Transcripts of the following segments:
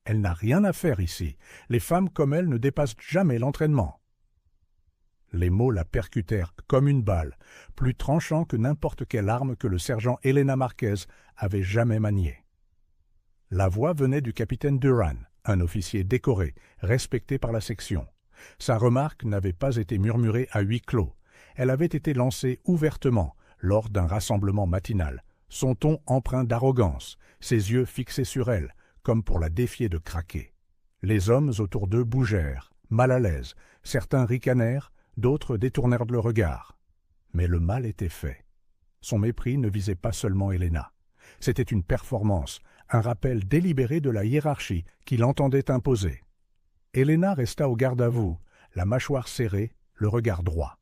Elle n'a rien à faire ici. Les femmes comme elle ne dépassent jamais l'entraînement. » Les mots la percutèrent comme une balle, plus tranchant que n'importe quelle arme que le sergent Elena Marquez avait jamais maniée. La voix venait du capitaine Duran, un officier décoré, respecté par la section. Sa remarque n'avait pas été murmurée à huis clos. Elle avait été lancée ouvertement, lors d'un rassemblement matinal, son ton empreint d'arrogance, ses yeux fixés sur elle, comme pour la défier de craquer. Les hommes autour d'eux bougèrent, mal à l'aise, certains ricanèrent, d'autres détournèrent le regard. Mais le mal était fait. Son mépris ne visait pas seulement Elena. C'était une performance, un rappel délibéré de la hiérarchie qu'il entendait imposer. Elena resta au garde à vous, la mâchoire serrée, le regard droit.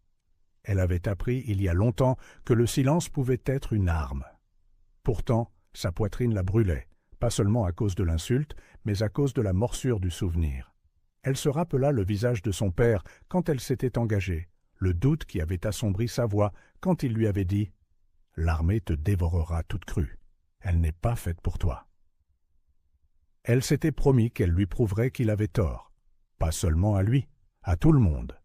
Elle avait appris il y a longtemps que le silence pouvait être une arme. Pourtant, sa poitrine la brûlait, pas seulement à cause de l'insulte, mais à cause de la morsure du souvenir. Elle se rappela le visage de son père quand elle s'était engagée, le doute qui avait assombri sa voix quand il lui avait dit « L'armée te dévorera toute crue. Elle n'est pas faite pour toi. » Elle s'était promis qu'elle lui prouverait qu'il avait tort. Pas seulement à lui, à tout le monde.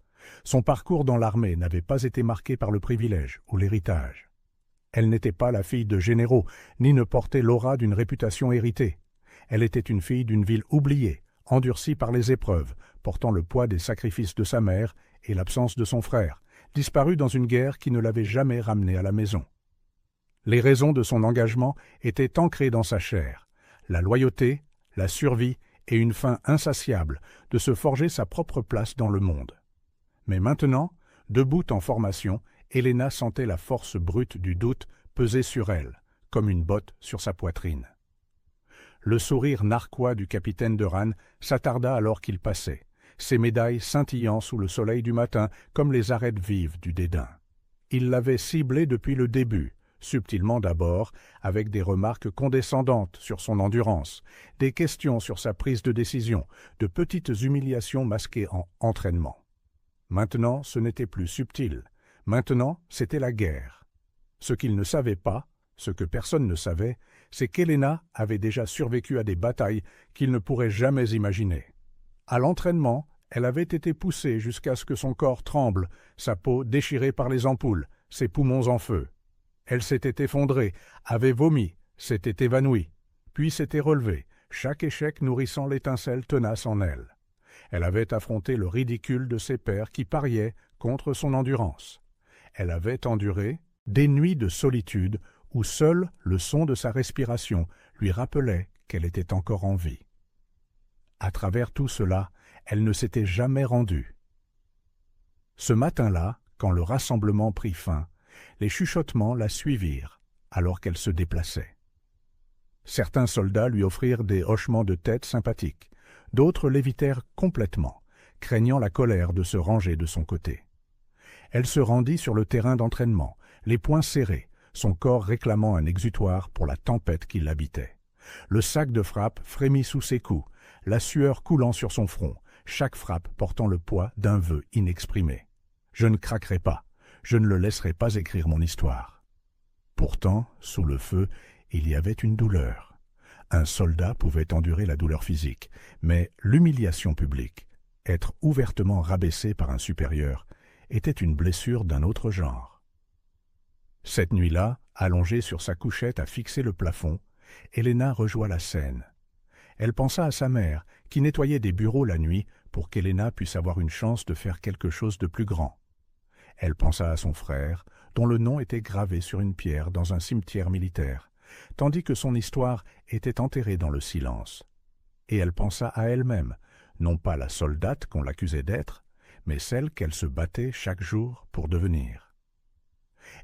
Son parcours dans l'armée n'avait pas été marqué par le privilège ou l'héritage. Elle n'était pas la fille de généraux, ni ne portait l'aura d'une réputation héritée. Elle était une fille d'une ville oubliée, endurcie par les épreuves, portant le poids des sacrifices de sa mère et l'absence de son frère, disparue dans une guerre qui ne l'avait jamais ramenée à la maison. Les raisons de son engagement étaient ancrées dans sa chair, la loyauté, la survie et une faim insatiable de se forger sa propre place dans le monde. Mais maintenant, debout en formation, Elena sentait la force brute du doute peser sur elle, comme une botte sur sa poitrine. Le sourire narquois du capitaine Duran s'attarda alors qu'il passait, ses médailles scintillant sous le soleil du matin comme les arêtes vives du dédain. Il l'avait ciblée depuis le début, subtilement d'abord, avec des remarques condescendantes sur son endurance, des questions sur sa prise de décision, de petites humiliations masquées en entraînement. Maintenant, ce n'était plus subtil. Maintenant, c'était la guerre. Ce qu'il ne savait pas, ce que personne ne savait, c'est qu'Elena avait déjà survécu à des batailles qu'il ne pourrait jamais imaginer. À l'entraînement, elle avait été poussée jusqu'à ce que son corps tremble, sa peau déchirée par les ampoules, ses poumons en feu. Elle s'était effondrée, avait vomi, s'était évanouie, puis s'était relevée, chaque échec nourrissant l'étincelle tenace en elle. Elle avait affronté le ridicule de ses pairs qui pariaient contre son endurance. Elle avait enduré des nuits de solitude où seul le son de sa respiration lui rappelait qu'elle était encore en vie. À travers tout cela, elle ne s'était jamais rendue. Ce matin-là, quand le rassemblement prit fin, les chuchotements la suivirent, alors qu'elle se déplaçait. Certains soldats lui offrirent des hochements de tête sympathiques, d'autres l'évitèrent complètement, craignant la colère de se ranger de son côté. Elle se rendit sur le terrain d'entraînement, les poings serrés, son corps réclamant un exutoire pour la tempête qui l'habitait. Le sac de frappe frémit sous ses coups, la sueur coulant sur son front, chaque frappe portant le poids d'un vœu inexprimé. « Je ne craquerai pas, je ne le laisserai pas écrire mon histoire. » Pourtant, sous le feu, il y avait une douleur. Un soldat pouvait endurer la douleur physique, mais l'humiliation publique, être ouvertement rabaissé par un supérieur, était une blessure d'un autre genre. Cette nuit-là, allongée sur sa couchette à fixer le plafond, Elena rejoint la scène. Elle pensa à sa mère, qui nettoyait des bureaux la nuit pour qu'Elena puisse avoir une chance de faire quelque chose de plus grand. Elle pensa à son frère, dont le nom était gravé sur une pierre dans un cimetière militaire, tandis que son histoire était enterrée dans le silence. Et elle pensa à elle-même, non pas la soldate qu'on l'accusait d'être, mais celle qu'elle se battait chaque jour pour devenir.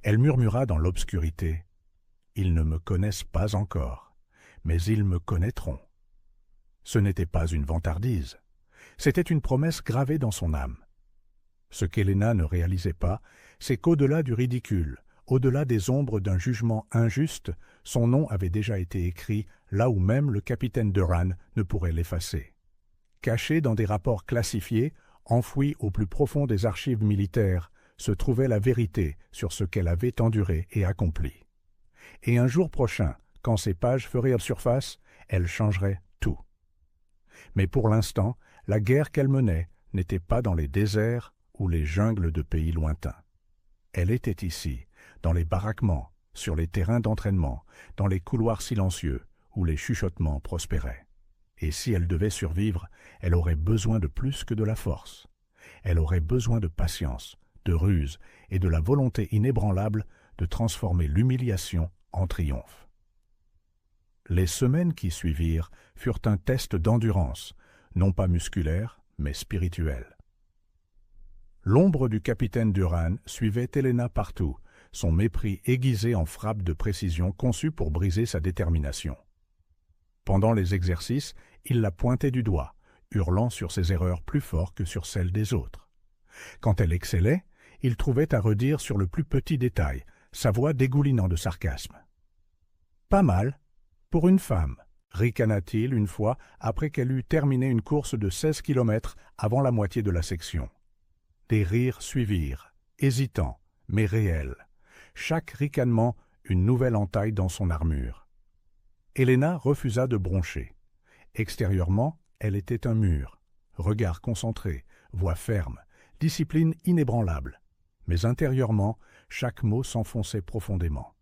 Elle murmura dans l'obscurité, « Ils ne me connaissent pas encore, mais ils me connaîtront. » Ce n'était pas une vantardise, c'était une promesse gravée dans son âme. Ce qu'Elena ne réalisait pas, c'est qu'au-delà du ridicule, au-delà des ombres d'un jugement injuste, son nom avait déjà été écrit là où même le capitaine Duran ne pourrait l'effacer. Caché dans des rapports classifiés, enfoui au plus profond des archives militaires, se trouvait la vérité sur ce qu'elle avait enduré et accompli. Et un jour prochain, quand ces pages feraient surface, elle changerait tout. Mais pour l'instant, la guerre qu'elle menait n'était pas dans les déserts ou les jungles de pays lointains. Elle était ici, dans les baraquements, sur les terrains d'entraînement, dans les couloirs silencieux où les chuchotements prospéraient. Et si elle devait survivre, elle aurait besoin de plus que de la force. Elle aurait besoin de patience, de ruse et de la volonté inébranlable de transformer l'humiliation en triomphe. Les semaines qui suivirent furent un test d'endurance, non pas musculaire, mais spirituel. L'ombre du capitaine Duran suivait Helena partout, son mépris aiguisé en frappe de précision conçue pour briser sa détermination. Pendant les exercices, il la pointait du doigt, hurlant sur ses erreurs plus fort que sur celles des autres. Quand elle excellait, il trouvait à redire sur le plus petit détail, sa voix dégoulinant de sarcasme. « Pas mal, pour une femme », ricana-t-il une fois après qu'elle eut terminé une course de 16 kilomètres avant la moitié de la section. Des rires suivirent, hésitants, mais réels. Chaque ricanement une nouvelle entaille dans son armure. Helena refusa de broncher. Extérieurement, elle était un mur. Regard concentré, voix ferme, discipline inébranlable. Mais intérieurement, chaque mot s'enfonçait profondément.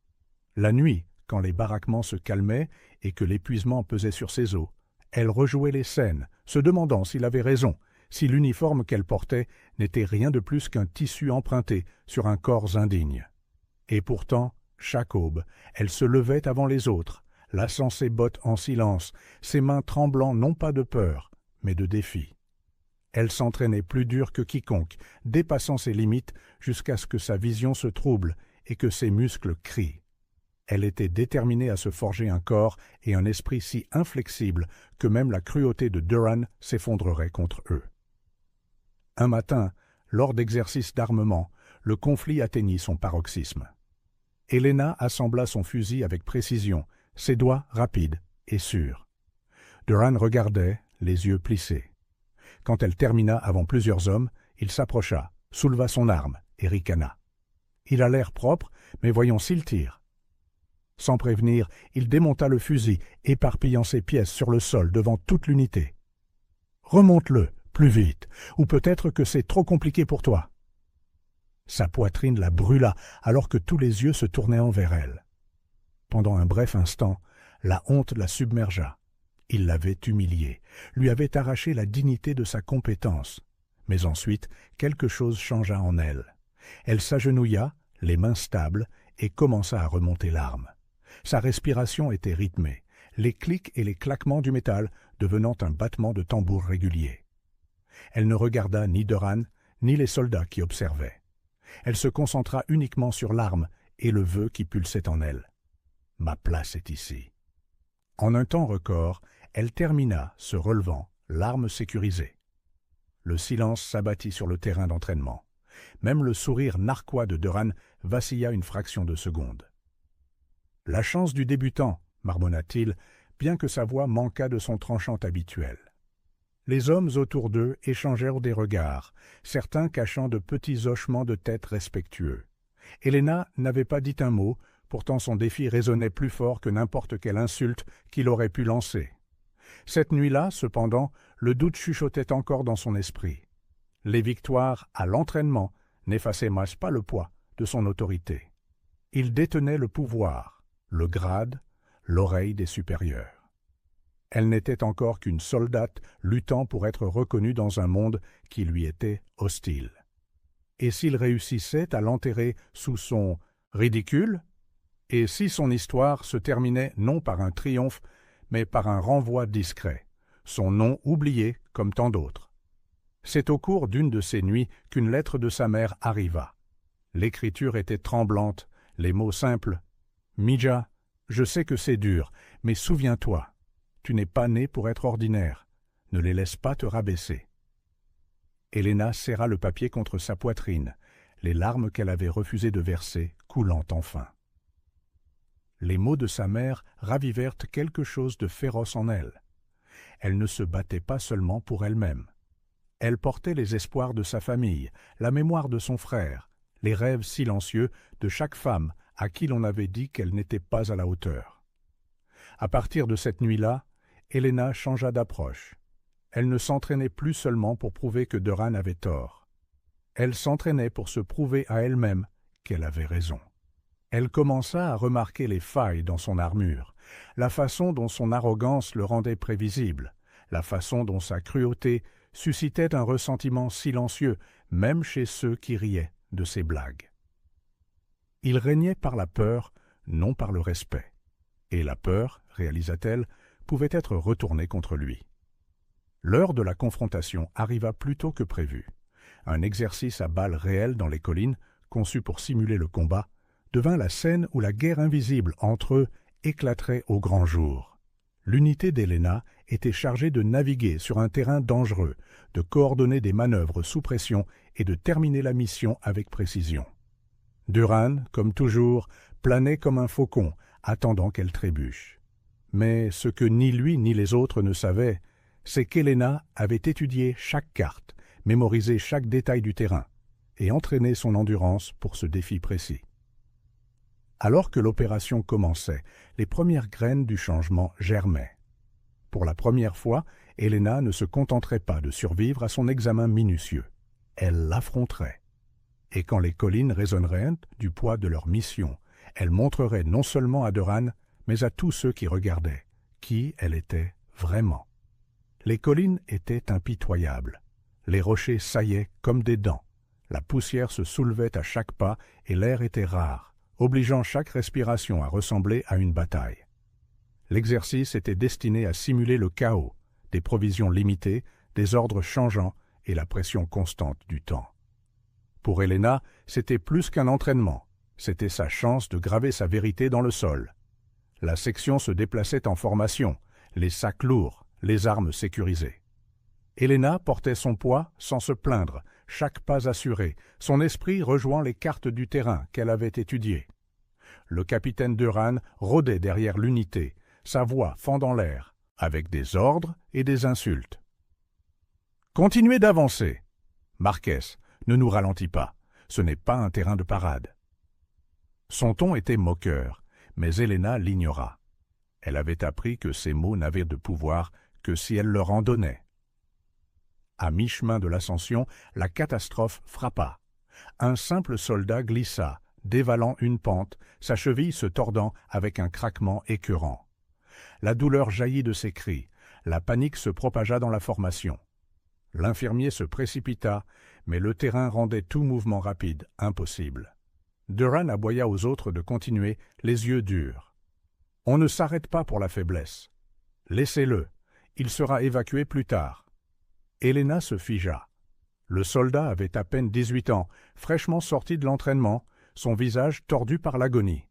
La nuit, quand les baraquements se calmaient et que l'épuisement pesait sur ses os, elle rejouait les scènes, se demandant s'il avait raison, si l'uniforme qu'elle portait n'était rien de plus qu'un tissu emprunté sur un corps indigne. Et pourtant, chaque aube, elle se levait avant les autres, lassant ses bottes en silence, ses mains tremblant non pas de peur, mais de défi. Elle s'entraînait plus dur que quiconque, dépassant ses limites jusqu'à ce que sa vision se trouble et que ses muscles crient. Elle était déterminée à se forger un corps et un esprit si inflexibles que même la cruauté de Duran s'effondrerait contre eux. Un matin, lors d'exercices d'armement, le conflit atteignit son paroxysme. Helena assembla son fusil avec précision, ses doigts rapides et sûrs. Duran regardait, les yeux plissés. Quand elle termina avant plusieurs hommes, il s'approcha, souleva son arme et ricana. Il a l'air propre, mais voyons s'il tire. Sans prévenir, il démonta le fusil, éparpillant ses pièces sur le sol devant toute l'unité. « Remonte-le, plus vite, ou peut-être que c'est trop compliqué pour toi. » Sa poitrine la brûla alors que tous les yeux se tournaient envers elle. Pendant un bref instant, la honte la submergea. Il l'avait humiliée, lui avait arraché la dignité de sa compétence. Mais ensuite, quelque chose changea en elle. Elle s'agenouilla, les mains stables, et commença à remonter l'arme. Sa respiration était rythmée, les clics et les claquements du métal devenant un battement de tambour régulier. Elle ne regarda ni Duran, ni les soldats qui observaient. Elle se concentra uniquement sur l'arme et le vœu qui pulsait en elle. « Ma place est ici. » En un temps record, elle termina, se relevant, l'arme sécurisée. Le silence s'abattit sur le terrain d'entraînement. Même le sourire narquois de Duran vacilla une fraction de seconde. « La chance du débutant, » marmonna-t-il, bien que sa voix manquât de son tranchant habituel. Les hommes autour d'eux échangèrent des regards, certains cachant de petits hochements de tête respectueux. Helena n'avait pas dit un mot, pourtant son défi résonnait plus fort que n'importe quelle insulte qu'il aurait pu lancer. Cette nuit-là, cependant, le doute chuchotait encore dans son esprit. Les victoires à l'entraînement n'effaçaient pas le poids de son autorité. Il détenait le pouvoir, le grade, l'oreille des supérieurs. Elle n'était encore qu'une soldate luttant pour être reconnue dans un monde qui lui était hostile. Et s'il réussissait à l'enterrer sous son ridicule, et si son histoire se terminait non par un triomphe, mais par un renvoi discret, son nom oublié comme tant d'autres. C'est au cours d'une de ces nuits qu'une lettre de sa mère arriva. L'écriture était tremblante, les mots simples. « Mija, je sais que c'est dur, mais souviens-toi, tu n'es pas né pour être ordinaire. Ne les laisse pas te rabaisser. » Helena serra le papier contre sa poitrine, les larmes qu'elle avait refusé de verser coulant enfin. Les mots de sa mère ravivèrent quelque chose de féroce en elle. Elle ne se battait pas seulement pour elle-même. Elle portait les espoirs de sa famille, la mémoire de son frère, les rêves silencieux de chaque femme à qui l'on avait dit qu'elle n'était pas à la hauteur. À partir de cette nuit-là, Helena changea d'approche. Elle ne s'entraînait plus seulement pour prouver que Doran avait tort. Elle s'entraînait pour se prouver à elle-même qu'elle avait raison. Elle commença à remarquer les failles dans son armure, la façon dont son arrogance le rendait prévisible, la façon dont sa cruauté suscitait un ressentiment silencieux, même chez ceux qui riaient de ses blagues. Il régnait par la peur, non par le respect. Et la peur, réalisa-t-elle, pouvait être retournée contre lui. L'heure de la confrontation arriva plus tôt que prévu. Un exercice à balles réelles dans les collines, conçu pour simuler le combat, devint la scène où la guerre invisible entre eux éclaterait au grand jour. L'unité d'Helena était chargée de naviguer sur un terrain dangereux, de coordonner des manœuvres sous pression et de terminer la mission avec précision. Doran, comme toujours, planait comme un faucon, attendant qu'elle trébuche. Mais ce que ni lui ni les autres ne savaient, c'est qu'Helena avait étudié chaque carte, mémorisé chaque détail du terrain, et entraîné son endurance pour ce défi précis. Alors que l'opération commençait, les premières graines du changement germaient. Pour la première fois, Helena ne se contenterait pas de survivre à son examen minutieux. Elle l'affronterait. Et quand les collines résonneraient du poids de leur mission, elle montrerait non seulement à Doran, mais à tous ceux qui regardaient, qui elle était vraiment. Les collines étaient impitoyables. Les rochers saillaient comme des dents. La poussière se soulevait à chaque pas et l'air était rare, obligeant chaque respiration à ressembler à une bataille. L'exercice était destiné à simuler le chaos, des provisions limitées, des ordres changeants et la pression constante du temps. Pour Helena, c'était plus qu'un entraînement, c'était sa chance de graver sa vérité dans le sol. La section se déplaçait en formation, les sacs lourds, les armes sécurisées. Helena portait son poids sans se plaindre, chaque pas assuré, son esprit rejoint les cartes du terrain qu'elle avait étudiées. Le capitaine Doran rôdait derrière l'unité, sa voix fendant l'air, avec des ordres et des insultes. « Continuez d'avancer. Marquez, ne nous ralentis pas, ce n'est pas un terrain de parade. » Son ton était moqueur, mais Helena l'ignora. Elle avait appris que ces mots n'avaient de pouvoir que si elle leur en donnait. À mi-chemin de l'ascension, la catastrophe frappa. Un simple soldat glissa, dévalant une pente, sa cheville se tordant avec un craquement écœurant. La douleur jaillit de ses cris, la panique se propagea dans la formation. L'infirmier se précipita, mais le terrain rendait tout mouvement rapide impossible. Doran aboya aux autres de continuer, les yeux durs. « On ne s'arrête pas pour la faiblesse. Laissez-le, il sera évacué plus tard. » Helena se figea. Le soldat avait à peine 18 ans, fraîchement sorti de l'entraînement, son visage tordu par l'agonie.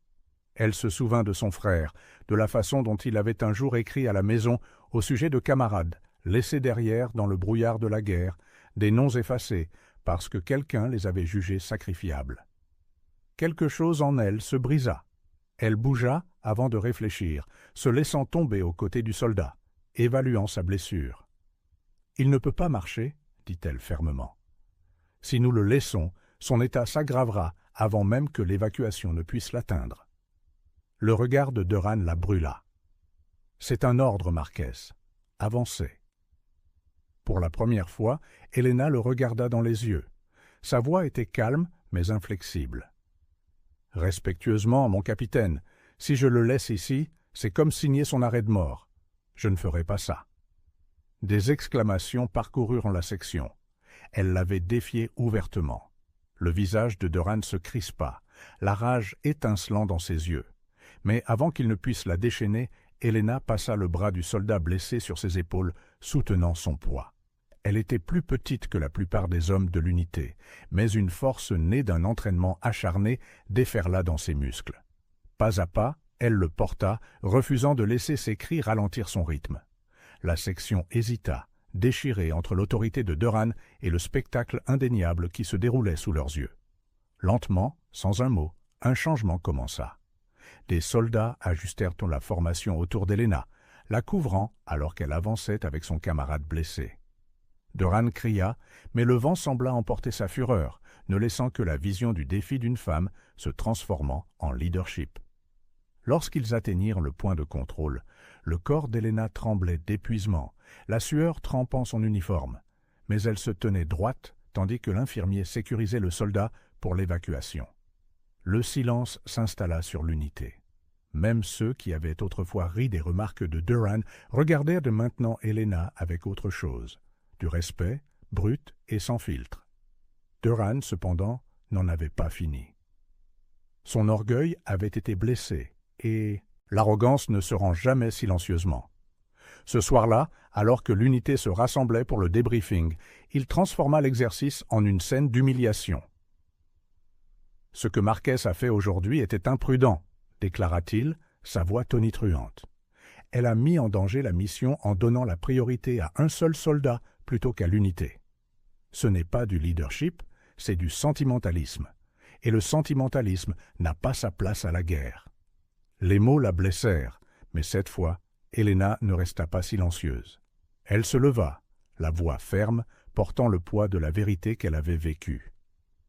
Elle se souvint de son frère, de la façon dont il avait un jour écrit à la maison au sujet de camarades, laissés derrière dans le brouillard de la guerre, des noms effacés, parce que quelqu'un les avait jugés sacrifiables. Quelque chose en elle se brisa. Elle bougea avant de réfléchir, se laissant tomber aux côtés du soldat, évaluant sa blessure. « Il ne peut pas marcher, » dit-elle fermement. « Si nous le laissons, son état s'aggravera avant même que l'évacuation ne puisse l'atteindre. » Le regard de Doran la brûla. « C'est un ordre, Marquez. Avancez. » Pour la première fois, Helena le regarda dans les yeux. Sa voix était calme, mais inflexible. « Respectueusement, mon capitaine, si je le laisse ici, c'est comme signer son arrêt de mort. Je ne ferai pas ça. » Des exclamations parcoururent la section. Elle l'avait défié ouvertement. Le visage de Doran se crispa, la rage étincelant dans ses yeux. Mais avant qu'il ne puisse la déchaîner, Helena passa le bras du soldat blessé sur ses épaules, soutenant son poids. Elle était plus petite que la plupart des hommes de l'unité, mais une force née d'un entraînement acharné déferla dans ses muscles. Pas à pas, elle le porta, refusant de laisser ses cris ralentir son rythme. La section hésita, déchirée entre l'autorité de Doran et le spectacle indéniable qui se déroulait sous leurs yeux. Lentement, sans un mot, un changement commença. Des soldats ajustèrent la formation autour d'Helena, la couvrant alors qu'elle avançait avec son camarade blessé. Doran cria, mais le vent sembla emporter sa fureur, ne laissant que la vision du défi d'une femme se transformant en leadership. Lorsqu'ils atteignirent le point de contrôle, Le corps d'Helena tremblait d'épuisement, la sueur trempant son uniforme, mais elle se tenait droite tandis que l'infirmier sécurisait le soldat pour l'évacuation. Le silence s'installa sur l'unité. Même ceux qui avaient autrefois ri des remarques de Durham regardèrent de maintenant Helena avec autre chose, du respect, brut et sans filtre. Durham, cependant, n'en avait pas fini. Son orgueil avait été blessé, et l'arrogance ne se rend jamais silencieusement. Ce soir-là, alors que l'unité se rassemblait pour le débriefing, il transforma l'exercice en une scène d'humiliation. « Ce que Marquez a fait aujourd'hui était imprudent, » déclara-t-il, sa voix tonitruante. « Elle a mis en danger la mission en donnant la priorité à un seul soldat plutôt qu'à l'unité. Ce n'est pas du leadership, c'est du sentimentalisme. Et le sentimentalisme n'a pas sa place à la guerre. » Les mots la blessèrent, mais cette fois, Helena ne resta pas silencieuse. Elle se leva, la voix ferme, portant le poids de la vérité qu'elle avait vécue.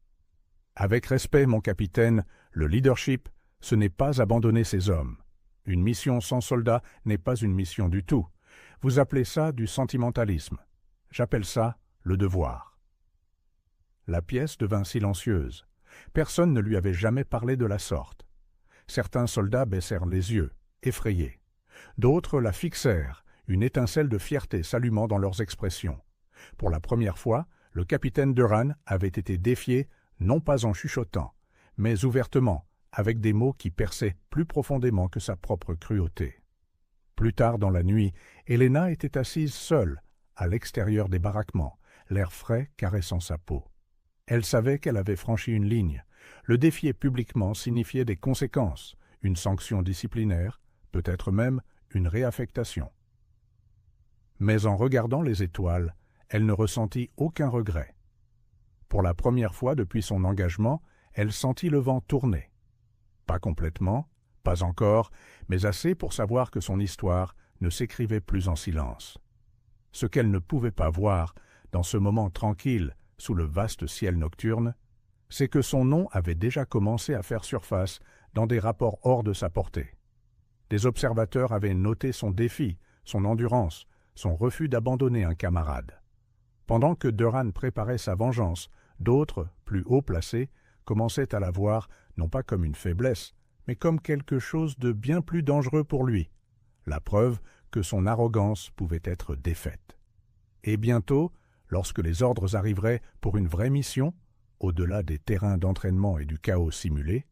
« Avec respect, mon capitaine, le leadership, ce n'est pas abandonner ses hommes. Une mission sans soldats n'est pas une mission du tout. Vous appelez ça du sentimentalisme. J'appelle ça le devoir. » La pièce devint silencieuse. Personne ne lui avait jamais parlé de la sorte. Certains soldats baissèrent les yeux, effrayés. D'autres la fixèrent, une étincelle de fierté s'allumant dans leurs expressions. Pour la première fois, le capitaine Durham avait été défié, non pas en chuchotant, mais ouvertement, avec des mots qui perçaient plus profondément que sa propre cruauté. Plus tard dans la nuit, Helena était assise seule, à l'extérieur des baraquements, l'air frais caressant sa peau. Elle savait qu'elle avait franchi une ligne. Le défier publiquement signifiait des conséquences, une sanction disciplinaire, peut-être même une réaffectation. Mais en regardant les étoiles, elle ne ressentit aucun regret. Pour la première fois depuis son engagement, elle sentit le vent tourner. Pas complètement, pas encore, mais assez pour savoir que son histoire ne s'écrivait plus en silence. Ce qu'elle ne pouvait pas voir, dans ce moment tranquille, sous le vaste ciel nocturne, c'est que son nom avait déjà commencé à faire surface dans des rapports hors de sa portée. Des observateurs avaient noté son défi, son endurance, son refus d'abandonner un camarade. Pendant que Durham préparait sa vengeance, d'autres, plus haut placés, commençaient à la voir non pas comme une faiblesse, mais comme quelque chose de bien plus dangereux pour lui, la preuve que son arrogance pouvait être défaite. Et bientôt, lorsque les ordres arriveraient pour une vraie mission, au-delà des terrains d'entraînement et du chaos simulé,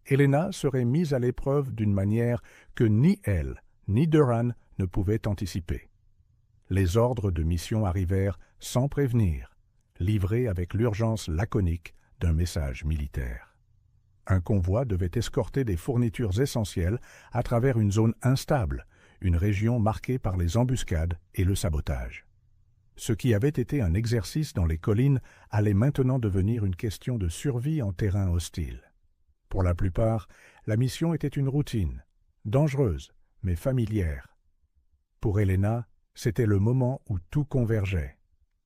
Helena serait mise à l'épreuve d'une manière que ni elle, ni Durham ne pouvaient anticiper. Les ordres de mission arrivèrent sans prévenir, livrés avec l'urgence laconique d'un message militaire. Un convoi devait escorter des fournitures essentielles à travers une zone instable, une région marquée par les embuscades et le sabotage. Ce qui avait été un exercice dans les collines allait maintenant devenir une question de survie en terrain hostile. Pour la plupart, la mission était une routine, dangereuse, mais familière. Pour Helena, c'était le moment où tout convergeait.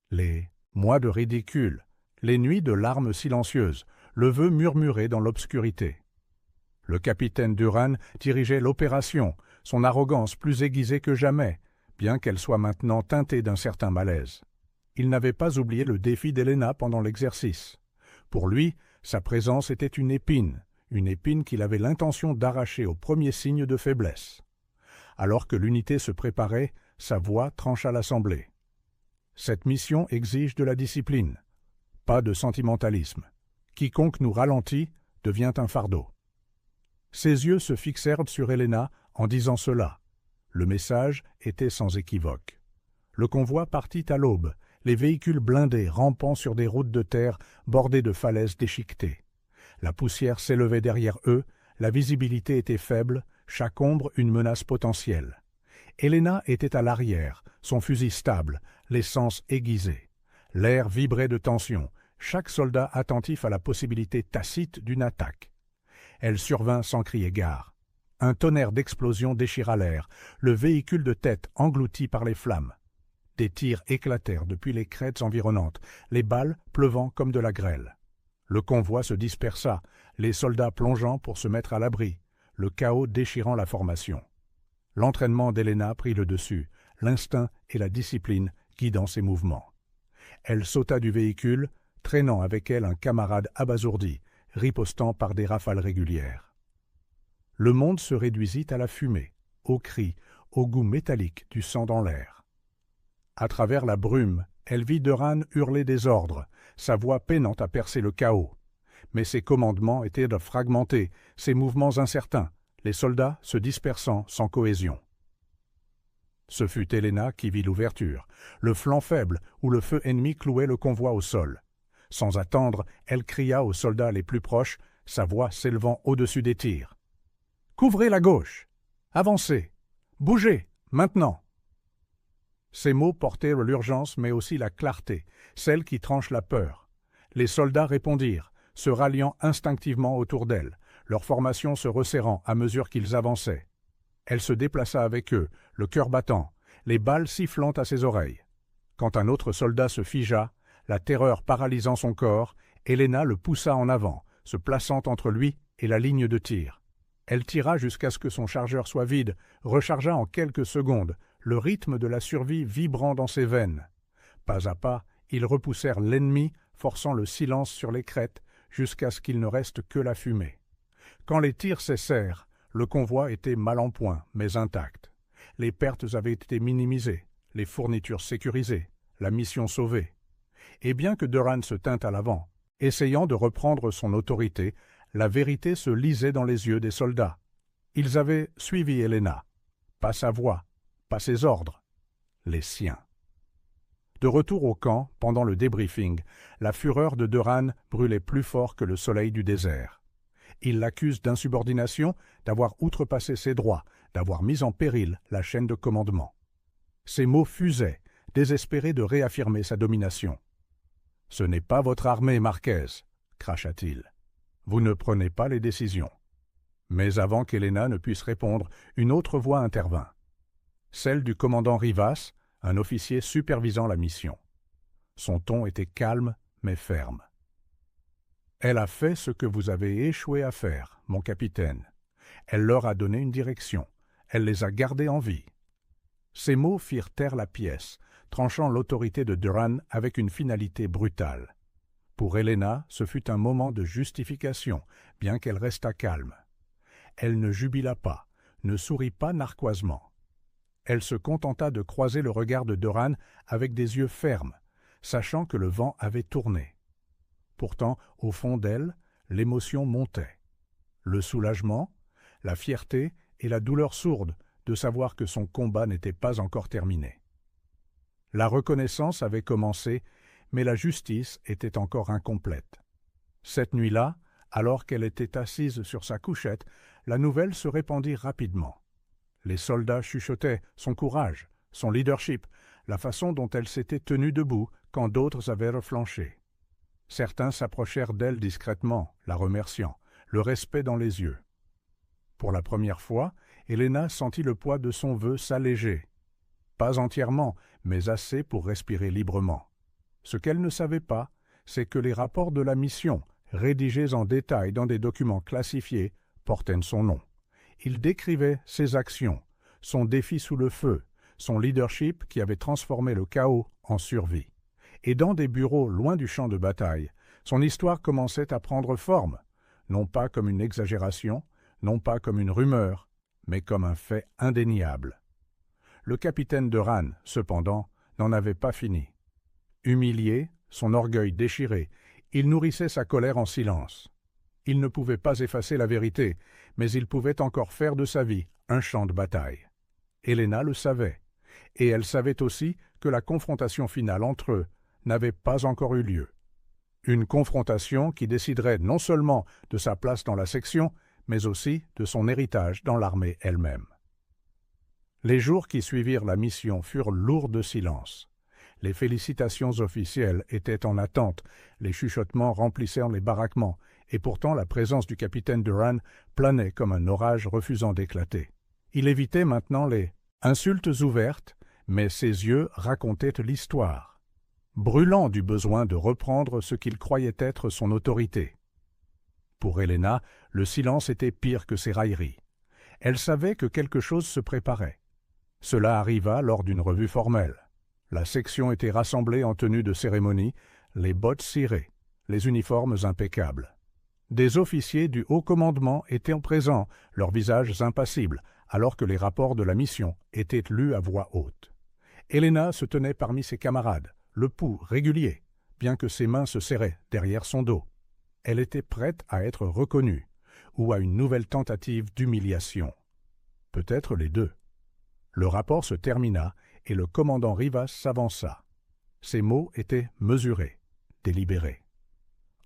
Les mois de ridicule, les nuits de larmes silencieuses, le vœu murmuré dans l'obscurité. Le capitaine Durham dirigeait l'opération, son arrogance plus aiguisée que jamais, bien qu'elle soit maintenant teintée d'un certain malaise. Il n'avait pas oublié le défi d'Helena pendant l'exercice. Pour lui, sa présence était une épine qu'il avait l'intention d'arracher au premier signe de faiblesse. Alors que l'unité se préparait, sa voix trancha l'assemblée. Cette mission exige de la discipline, pas de sentimentalisme. Quiconque nous ralentit devient un fardeau. Ses yeux se fixèrent sur Helena en disant cela. Le message était sans équivoque. Le convoi partit à l'aube, les véhicules blindés rampant sur des routes de terre bordées de falaises déchiquetées. La poussière s'élevait derrière eux, la visibilité était faible, chaque ombre une menace potentielle. Helena était à l'arrière, son fusil stable, les sens aiguisés. L'air vibrait de tension, chaque soldat attentif à la possibilité tacite d'une attaque. Elle survint sans crier gare. Un tonnerre d'explosions déchira l'air, le véhicule de tête englouti par les flammes. Des tirs éclatèrent depuis les crêtes environnantes, les balles pleuvant comme de la grêle. Le convoi se dispersa, les soldats plongeant pour se mettre à l'abri, le chaos déchirant la formation. L'entraînement d'Helena prit le dessus, l'instinct et la discipline guidant ses mouvements. Elle sauta du véhicule, traînant avec elle un camarade abasourdi, ripostant par des rafales régulières. Le monde se réduisit à la fumée, aux cris, au goût métallique du sang dans l'air. À travers la brume, elle vit Doran hurler des ordres, sa voix peinant à percer le chaos. Mais ses commandements étaient fragmentés, ses mouvements incertains, les soldats se dispersant sans cohésion. Ce fut Helena qui vit l'ouverture, le flanc faible où le feu ennemi clouait le convoi au sol. Sans attendre, elle cria aux soldats les plus proches, sa voix s'élevant au-dessus des tirs. « Couvrez la gauche! Avancez! Bougez! Maintenant !» Ces mots portaient l'urgence mais aussi la clarté, celle qui tranche la peur. Les soldats répondirent, se ralliant instinctivement autour d'elle, leur formation se resserrant à mesure qu'ils avançaient. Elle se déplaça avec eux, le cœur battant, les balles sifflant à ses oreilles. Quand un autre soldat se figea, la terreur paralysant son corps, Helena le poussa en avant, se plaçant entre lui et la ligne de tir. Elle tira jusqu'à ce que son chargeur soit vide, rechargea en quelques secondes, le rythme de la survie vibrant dans ses veines. Pas à pas, ils repoussèrent l'ennemi, forçant le silence sur les crêtes, jusqu'à ce qu'il ne reste que la fumée. Quand les tirs cessèrent, le convoi était mal en point, mais intact. Les pertes avaient été minimisées, les fournitures sécurisées, la mission sauvée. Et bien que Doran se tint à l'avant, essayant de reprendre son autorité, la vérité se lisait dans les yeux des soldats. Ils avaient suivi Helena. Pas sa voix, pas ses ordres, les siens. De retour au camp, pendant le débriefing, la fureur de Doran brûlait plus fort que le soleil du désert. Il l'accuse d'insubordination, d'avoir outrepassé ses droits, d'avoir mis en péril la chaîne de commandement. Ses mots fusaient, désespérés de réaffirmer sa domination. « Ce n'est pas votre armée, Marquez, » cracha-t-il. « Vous ne prenez pas les décisions. » Mais avant qu'Helena ne puisse répondre, une autre voix intervint. Celle du commandant Rivas, un officier supervisant la mission. Son ton était calme, mais ferme. « Elle a fait ce que vous avez échoué à faire, mon capitaine. Elle leur a donné une direction. Elle les a gardés en vie. » Ces mots firent taire la pièce, tranchant l'autorité de Doran avec une finalité brutale. Pour Helena, ce fut un moment de justification, bien qu'elle restât calme. Elle ne jubila pas, ne sourit pas narquoisement. Elle se contenta de croiser le regard de Doran avec des yeux fermes, sachant que le vent avait tourné. Pourtant, au fond d'elle, l'émotion montait. Le soulagement, la fierté et la douleur sourde de savoir que son combat n'était pas encore terminé. La reconnaissance avait commencé, mais la justice était encore incomplète. Cette nuit-là, alors qu'elle était assise sur sa couchette, la nouvelle se répandit rapidement. Les soldats chuchotaient son courage, son leadership, la façon dont elle s'était tenue debout quand d'autres avaient reflanché. Certains s'approchèrent d'elle discrètement, la remerciant, le respect dans les yeux. Pour la première fois, Helena sentit le poids de son vœu s'alléger. Pas entièrement, mais assez pour respirer librement. Ce qu'elle ne savait pas, c'est que les rapports de la mission, rédigés en détail dans des documents classifiés, portaient son nom. Ils décrivaient ses actions, son défi sous le feu, son leadership qui avait transformé le chaos en survie. Et dans des bureaux loin du champ de bataille, son histoire commençait à prendre forme, non pas comme une exagération, non pas comme une rumeur, mais comme un fait indéniable. Le capitaine Doran, cependant, n'en avait pas fini. Humilié, son orgueil déchiré, il nourrissait sa colère en silence. Il ne pouvait pas effacer la vérité, mais il pouvait encore faire de sa vie un champ de bataille. Helena le savait, et elle savait aussi que la confrontation finale entre eux n'avait pas encore eu lieu. Une confrontation qui déciderait non seulement de sa place dans la section, mais aussi de son héritage dans l'armée elle-même. Les jours qui suivirent la mission furent lourds de silence. Les félicitations officielles étaient en attente, les chuchotements remplissaient les baraquements, et pourtant la présence du capitaine Doran planait comme un orage refusant d'éclater. Il évitait maintenant les insultes ouvertes, mais ses yeux racontaient l'histoire, brûlant du besoin de reprendre ce qu'il croyait être son autorité. Pour Helena, le silence était pire que ses railleries. Elle savait que quelque chose se préparait. Cela arriva lors d'une revue formelle. La section était rassemblée en tenue de cérémonie, les bottes cirées, les uniformes impeccables. Des officiers du haut commandement étaient présents, leurs visages impassibles, alors que les rapports de la mission étaient lus à voix haute. Helena se tenait parmi ses camarades, le pouls régulier, bien que ses mains se serraient derrière son dos. Elle était prête à être reconnue, ou à une nouvelle tentative d'humiliation. Peut-être les deux. Le rapport se termina et le commandant Rivas s'avança. Ses mots étaient mesurés, délibérés.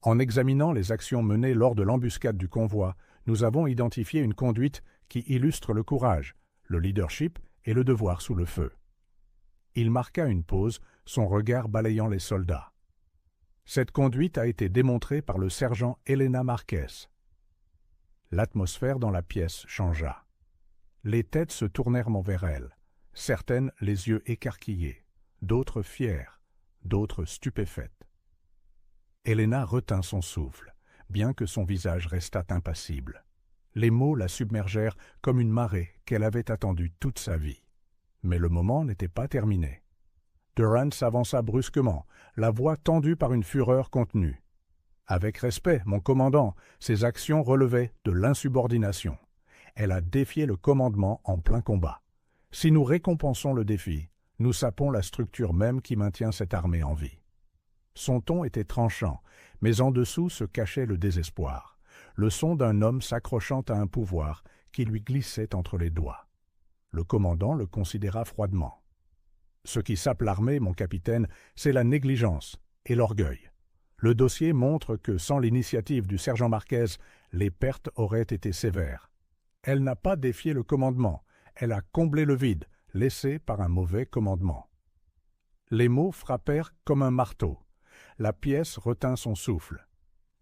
En examinant les actions menées lors de l'embuscade du convoi, nous avons identifié une conduite qui illustre le courage, le leadership et le devoir sous le feu. Il marqua une pause, son regard balayant les soldats. Cette conduite a été démontrée par le sergent Elena Marquez. L'atmosphère dans la pièce changea. Les têtes se tournèrent vers elle, certaines les yeux écarquillés, d'autres fières, d'autres stupéfaites. Helena retint son souffle, bien que son visage restât impassible. Les mots la submergèrent comme une marée qu'elle avait attendue toute sa vie. Mais le moment n'était pas terminé. Durant s'avança brusquement, la voix tendue par une fureur contenue. « Avec respect, mon commandant, ses actions relevaient de l'insubordination. Elle a défié le commandement en plein combat. Si nous récompensons le défi, nous sapons la structure même qui maintient cette armée en vie. » Son ton était tranchant, mais en dessous se cachait le désespoir, le son d'un homme s'accrochant à un pouvoir qui lui glissait entre les doigts. Le commandant le considéra froidement. « Ce qui sape l'armée, mon capitaine, c'est la négligence et l'orgueil. Le dossier montre que sans l'initiative du sergent Marquez, les pertes auraient été sévères. Elle n'a pas défié le commandement, elle a comblé le vide, laissé par un mauvais commandement. » Les mots frappèrent comme un marteau. La pièce retint son souffle.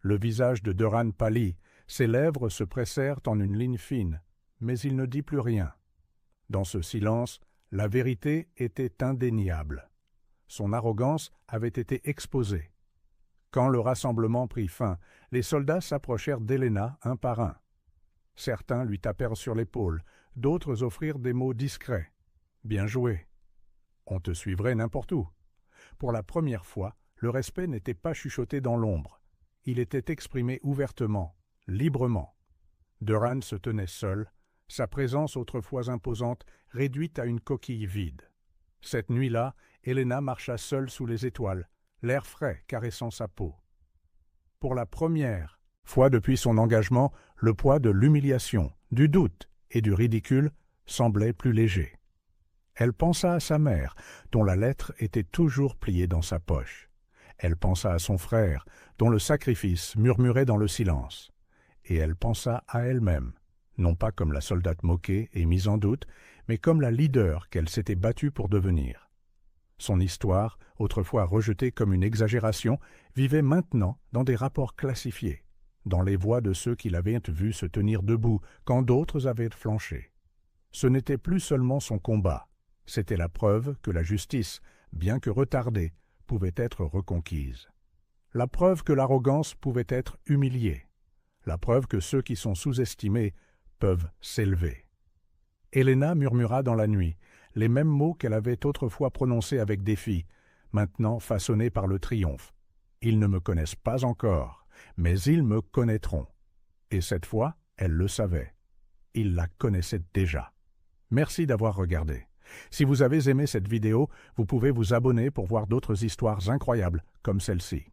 Le visage de Durant pâlit, ses lèvres se pressèrent en une ligne fine, mais il ne dit plus rien. Dans ce silence, la vérité était indéniable. Son arrogance avait été exposée. Quand le rassemblement prit fin, les soldats s'approchèrent d'Helena un par un. Certains lui tapèrent sur l'épaule, d'autres offrirent des mots discrets. « Bien joué. On te suivrait n'importe où. » Pour la première fois, le respect n'était pas chuchoté dans l'ombre. Il était exprimé ouvertement, librement. Durant se tenait seul, sa présence autrefois imposante réduite à une coquille vide. Cette nuit-là, Helena marcha seule sous les étoiles, l'air frais caressant sa peau. Pour la première fois depuis son engagement, le poids de l'humiliation, du doute et du ridicule semblait plus léger. Elle pensa à sa mère, dont la lettre était toujours pliée dans sa poche. Elle pensa à son frère, dont le sacrifice murmurait dans le silence. Et elle pensa à elle-même, non pas comme la soldate moquée et mise en doute, mais comme la leader qu'elle s'était battue pour devenir. Son histoire, autrefois rejetée comme une exagération, vivait maintenant dans des rapports classifiés, dans les voix de ceux qui l'avaient vue se tenir debout quand d'autres avaient flanché. Ce n'était plus seulement son combat, c'était la preuve que la justice, bien que retardée, pouvait être reconquise. La preuve que l'arrogance pouvait être humiliée. La preuve que ceux qui sont sous-estimés peuvent s'élever. Helena murmura dans la nuit, les mêmes mots qu'elle avait autrefois prononcés avec défi, maintenant façonnés par le triomphe. « Ils ne me connaissent pas encore, mais ils me connaîtront. » Et cette fois, elle le savait. Ils la connaissaient déjà. Merci d'avoir regardé. Si vous avez aimé cette vidéo, vous pouvez vous abonner pour voir d'autres histoires incroyables comme celle-ci.